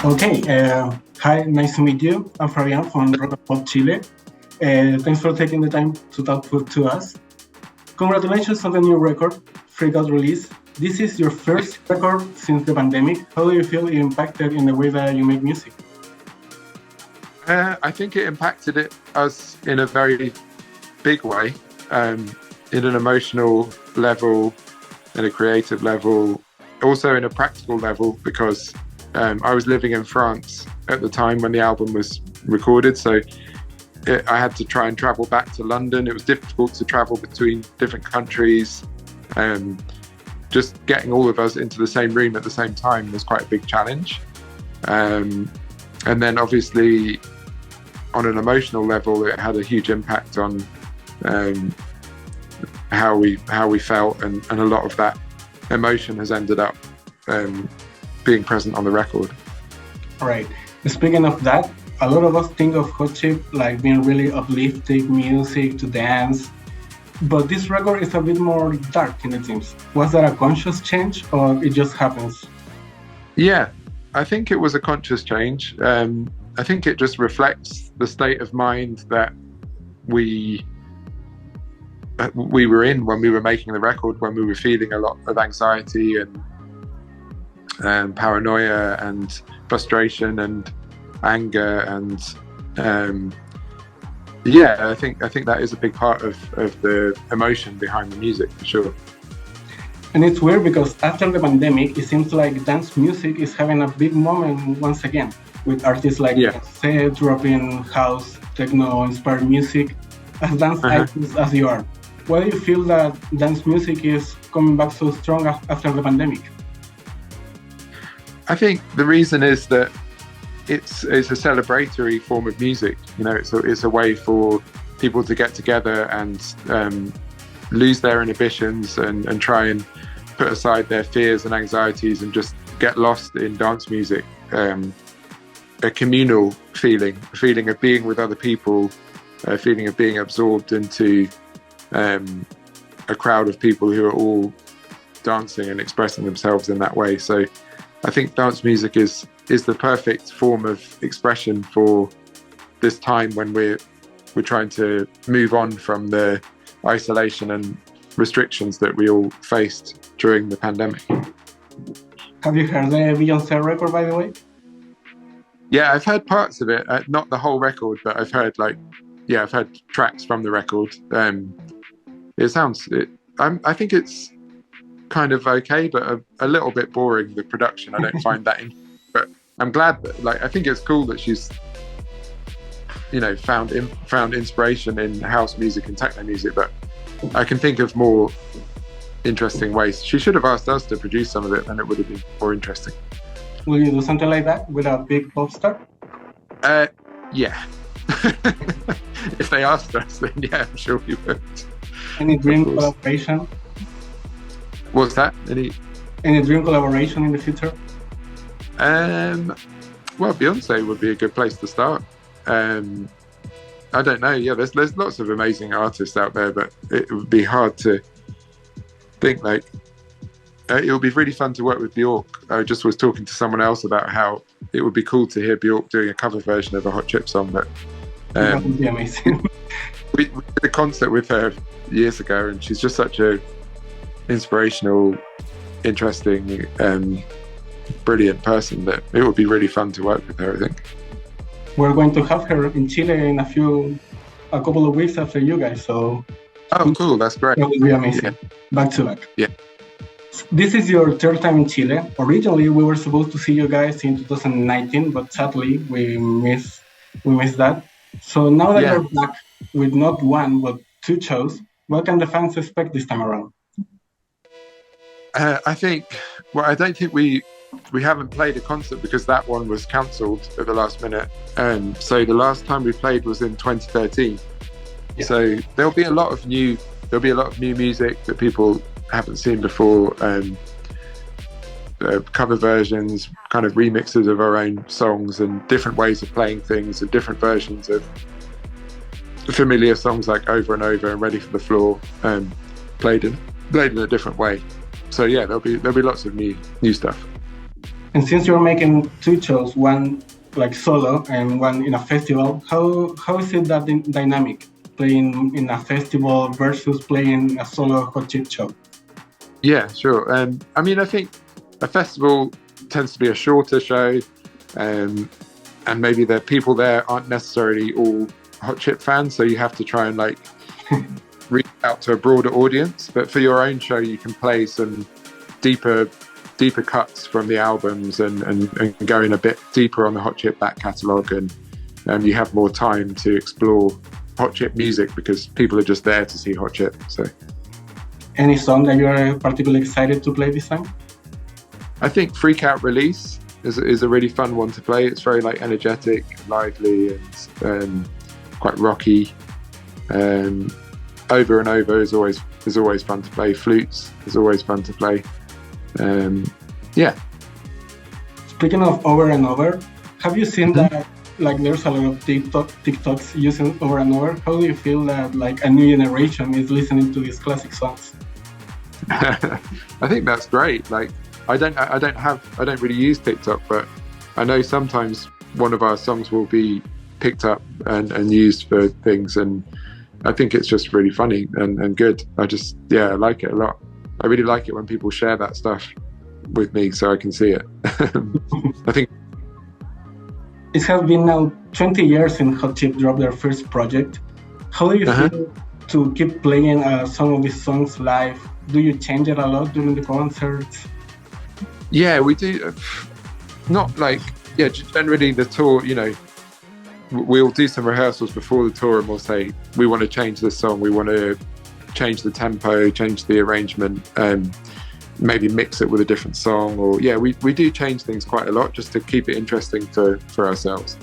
Okay, hi, nice to meet you. I'm Fabian from Rock Chile. Thanks for taking the time to talk to us. Congratulations on the new record, Freak Out release. This is your first record since the pandemic. How do you feel it impacted in the way that you make music? I think it impacted us in a very big way, in an emotional level, in a creative level, also in a practical level, because I was living in France at the time when the album was recorded. So I had to try and travel back to London. It was difficult to travel between different countries. Just getting all of us into the same room at the same time was quite a big challenge. And then obviously on an emotional level, it had a huge impact on how we felt, and a lot of that emotion has ended up being present on the record. All right. Speaking of that, a lot of us think of Hot Chip like being really uplifting music to dance, but this record is a bit more dark in it seems. Was that a conscious change, or it just happens? Yeah, I think it was a conscious change. I think it just reflects the state of mind that we were in when we were making the record, when we were feeling a lot of anxiety and paranoia and frustration and anger, and I think that is a big part of the emotion behind the music, for sure. And it's weird because after the pandemic, it seems like dance music is having a big moment once again, with artists like Beyoncé dropping house, techno-inspired music as dance icons as you are. Why do you feel that dance music is coming back so strong after the pandemic? I think the reason is that it's a celebratory form of music. You know, it's a way for people to get together and lose their inhibitions and try and put aside their fears and anxieties and just get lost in dance music. A communal feeling, a feeling of being with other people, a feeling of being absorbed into a crowd of people who are all dancing and expressing themselves in that way. So I think dance music is the perfect form of expression for this time when we're trying to move on from the isolation and restrictions that we all faced during the pandemic. Have you heard the Beyoncé record, by the way? Yeah, I've heard parts of it, not the whole record, but I've heard I've heard tracks from the record. I think it's kind of okay, but a little bit boring, the production. I don't find that but I'm glad that, I think it's cool that she's, found inspiration in house music and techno music, but I can think of more interesting ways. She should have asked us to produce some of it, and it would have been more interesting. Will you do something like that with a big pop star? Yeah. If they asked us, then yeah, I'm sure we would. Any dream collaboration? What's that? Any dream collaboration in the future? Well, Beyoncé would be a good place to start. I don't know. Yeah, there's lots of amazing artists out there, but it would be hard to think it would be really fun to work with Bjork. I just was talking to someone else about how it would be cool to hear Bjork doing a cover version of a Hot Chip song. But that would be amazing. we did a concert with her years ago, and she's just such a inspirational, interesting, brilliant person that it would be really fun to work with her, I think. We're going to have her in Chile in a couple of weeks after you guys, so... Oh, cool, that's great. That would be amazing. Yeah. Back to back. Yeah. This is your third time in Chile. Originally, we were supposed to see you guys in 2019, but sadly, we missed that. So now that you're back with not one, but two shows, what can the fans expect this time around? I don't think we haven't played a concert because that one was cancelled at the last minute. So the last time we played was in 2013. Yeah. So there'll be a lot of new music that people haven't seen before. Cover versions, kind of remixes of our own songs, and different ways of playing things, and different versions of familiar songs like Over and Over and Ready for the Floor, played in a different way. So yeah, there'll be lots of new stuff. And since you're making two shows, one like solo and one in a festival, how is it that dynamic playing in a festival versus playing a solo hot chip show? Yeah, sure. I mean, I think a festival tends to be a shorter show, and maybe the people there aren't necessarily all hot chip fans, so you have to try and like reach out to a broader audience. But for your own show, you can play some deeper cuts from the albums and go in a bit deeper on the hot chip back catalogue, and you have more time to explore hot chip music because people are just there to see hot chip. So, any song that you're particularly excited to play this time? I think Freak Out Release is a really fun one to play. It's very like energetic, lively, and quite rocky. Over and Over is always fun to play. Flutes is always fun to play. Yeah. Speaking of Over and Over, have you seen that like there's a lot of TikToks using Over and Over? How do you feel that like a new generation is listening to these classic songs? I think that's great. Like I don't really use TikTok, but I know sometimes one of our songs will be picked up and used for things, and I think it's just really funny and good. I like it a lot. I really like it when people share that stuff with me so I can see it. I think it has been now 20 years since Hot Chip dropped their first project. How do you feel to keep playing some of these songs live? Do you change it a lot during the concerts? Yeah, we do. Not like, generally the tour, we'll do some rehearsals before the tour and we'll say, we want to change this song, we want to change the tempo, change the arrangement, maybe mix it with a different song, or we do change things quite a lot just to keep it interesting for ourselves.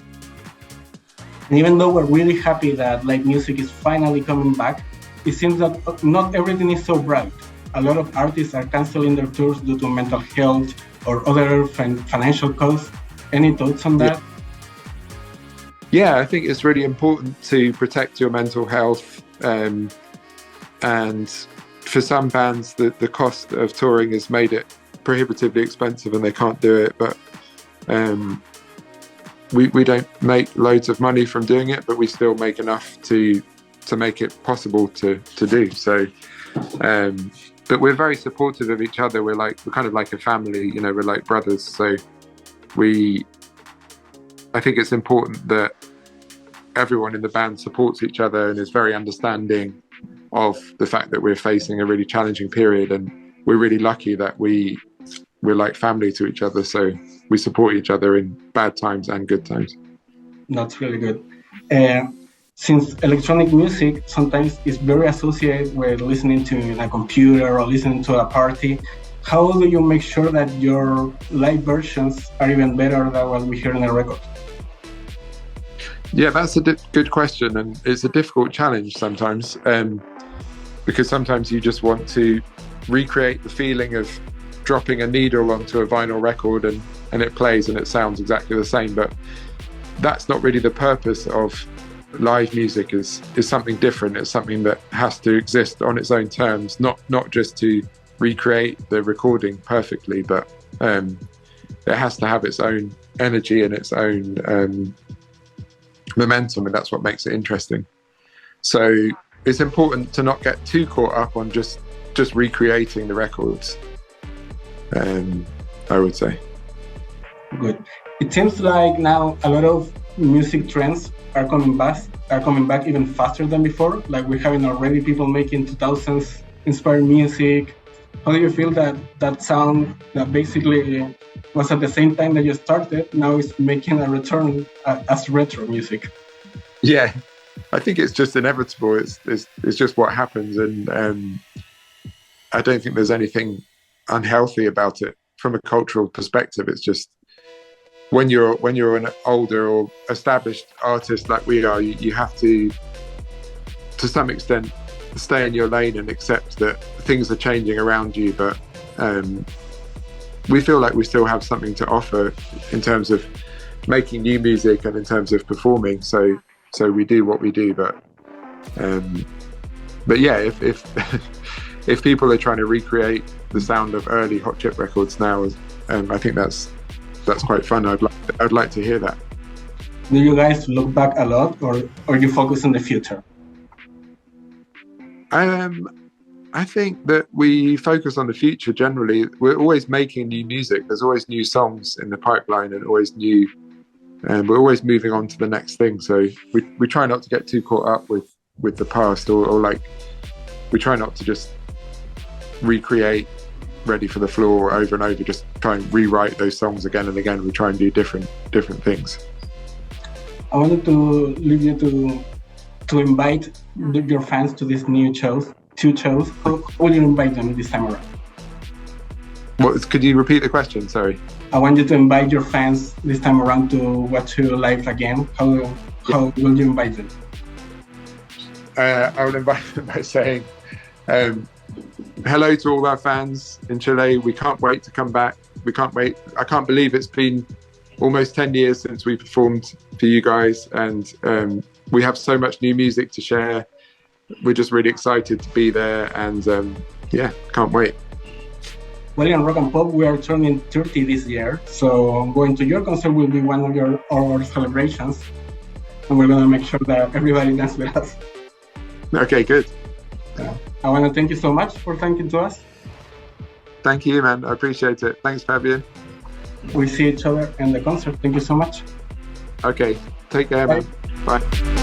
And even though we're really happy that live music is finally coming back, it seems that not everything is so bright. A lot of artists are canceling their tours due to mental health or other financial costs. Any thoughts on that? Yeah, I think it's really important to protect your mental health. And for some bands, the cost of touring has made it prohibitively expensive and they can't do it. But we don't make loads of money from doing it, but we still make enough to make it possible to do. So, but we're very supportive of each other. We're kind of like a family, we're like brothers. So I think it's important that everyone in the band supports each other and is very understanding of the fact that we're facing a really challenging period, and we're really lucky that we're like family to each other, so we support each other in bad times and good times. That's really good. Since electronic music sometimes is very associated with listening to a computer or listening to a party, how do you make sure that your live versions are even better than what we hear in a record? Yeah, that's a good question, and it's a difficult challenge sometimes, because sometimes you just want to recreate the feeling of dropping a needle onto a vinyl record and it plays and it sounds exactly the same, but that's not really the purpose of live music. Is something different. It's something that has to exist on its own terms, not just to recreate the recording perfectly, but it has to have its own energy and its own momentum, and that's what makes it interesting. So it's important to not get too caught up on just recreating the records, I would say. Good. It seems like now a lot of music trends are coming back even faster than before. Like we're having already people making 2000s inspired music. How do you feel that sound that basically was at the same time that you started now is making a return as retro music? Yeah, I think it's just inevitable. It's just what happens, and I don't think there's anything unhealthy about it from a cultural perspective. It's just when you're an older or established artist like we are, you have to some extent stay in your lane and accept that things are changing around you, but we feel like we still have something to offer in terms of making new music and in terms of performing, so we do what we do, but yeah, if people are trying to recreate the sound of early hot chip records now, I think that's that's quite fun. I'd like to hear that. Do you guys look back a lot, or you focus on the future? I think that we focus on the future generally. We're always making new music. There's always new songs in the pipeline, and always new. And we're always moving on to the next thing. So we try not to get too caught up with the past, or like we try not to just recreate Ready for the Floor over and over. Just try and rewrite those songs again and again. We try and do different things. I wanted to leave you to invite your fans to these new shows. 2 shows. How will you invite them this time around? Could you repeat the question? Sorry. I want you to invite your fans this time around to watch you live again. How will you invite them? I will invite them by saying hello to all our fans in Chile. We can't wait to come back. We can't wait. I can't believe it's been almost 10 years since we performed for you guys, and we have so much new music to share. We're just really excited to be there, and can't wait. Well, in Rock and Pop, we are turning 30 this year, so going to your concert will be one of our celebrations, and we're going to make sure that everybody dances with us. Okay, good. I want to thank you so much for talking to us. Thank you, man. I appreciate it. Thanks, Fabian. We see each other in the concert. Thank you so much. Okay, take care, man. Bye.